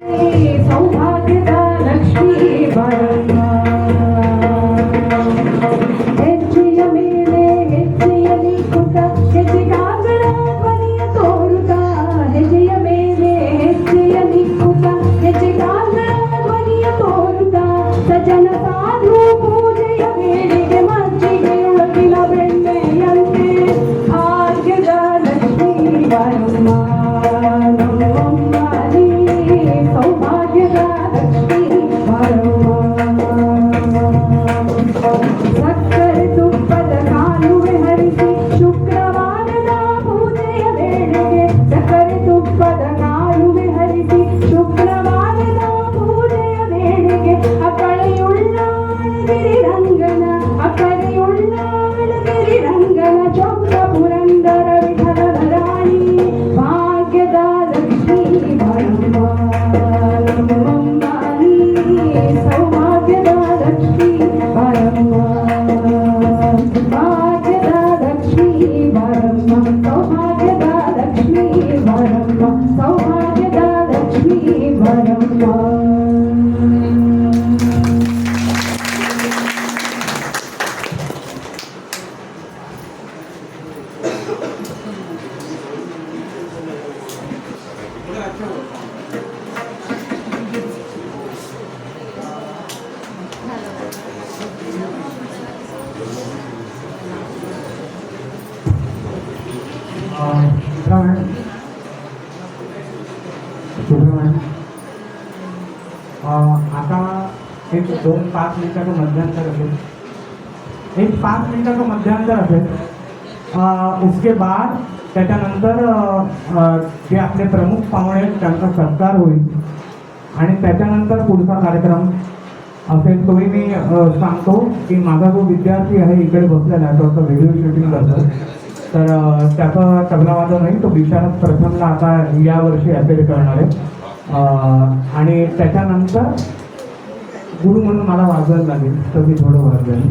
सौभाग्यदा लक्ष्मी बारम्मा ಹೆಜ್ಜೆಯ ಮೇಲೆ ಹೆಜ್ಜೆಯಲ್ಲಿ ಕುತ ಹೆಜ್ಜೆಗಾಗರ ಧ್ವನಿಯ ತೋರುತ್ತಾ ಹೆಜ್ಜೆಯ ಮೇಲೆ ಹೆಜ್ಜೆಯಲ್ಲಿ ಕುತ ಹೆಜ್ಜೆಗಾಗರ ಧ್ವನಿಯ ತೋರುತ್ತಾ ಸಜ್ಜನ ಸಾಧು ಪೂಜೆಯ ವೇಳೆಗೆ ಮಜ್ಜಿಗೆಯೊಳಗಿನ ಬೆಣ್ಣೆಯಂತೆ ಭಾಗ್ಯದ ಲಕ್ಷ್ಮೀ ಬಾರಮ್ಮ ಸೌಭಾಗ್ಯದ ಲಕ್ಷ್ಮೀ ಬಾರಮ್ಮ ಸಕ್ಕರೆ ತುಪ್ಪದ ಕಾಲುವೆ ಹರಿಸಿ ಶುಕ್ರವಾರದ ಪೂಜೆಯ ವೇಳೆಗೆ ಸಕ್ಕರೆ ತುಪ್ಪದ ಕಾಲುವೆ ಹರಿಸಿ ಶುಕ್ರವಾರದ ಪೂಜೆಯ ವೇಳೆಗೆ ಅಕಳೆಯುಳ್ಳ ಗಿರಿರಂಗನ ಅಕಳೆಯುಳ್ಳ ಗಿರಿರಂಗನ ಚೌಕ ಪುರಂದರ ವಿಠಲನ ರಾಣಿ ಭಾಗ್ಯದ ಲಕ್ಷ್ಮೀ ಬಾರಮ್ಮ ಸೌಭಾಗ್ಯದ ಲಕ್ಷ್ಮೀ ಬಾರಮ್ಮ ಭಾಗ್ಯದ ಲಕ್ಷ್ಮೀ ಬಾರಮ್ಮ ಸೌಭಾಗ್ಯದ ಲಕ್ಷ್ಮೀ ಬಾರಮ್ಮ ಸೌಭಾಗ್ಯದ ಲಕ್ಷ್ಮೀ ಬಾರಮ್ಮ. आता एक 2-5 मिनिटाचं मध्यांतर असेल, एक 5 मिनिटाचं मध्यांतर असेल. उसके बाद त्याच्यानंतर जे आपले प्रमुख पाहुणे आहेत त्यांचा सत्कार होईल आणि त्याच्यानंतर पुढचा कार्यक्रम असेल. तोही मी सांगतो की माझा जो विद्यार्थी आहे इकडे बसलेला आहे तो आता व्हिडिओ शूटिंग करतो, तर त्याचा तबलावादन नाही, तो विशारद प्रथमला आता यावर्षी अटेंड करणार आहे. आणि त्याच्यानंतर गुरु म्हणून मला वाजवायला लागेल, तर मी थोडं वाजवेल.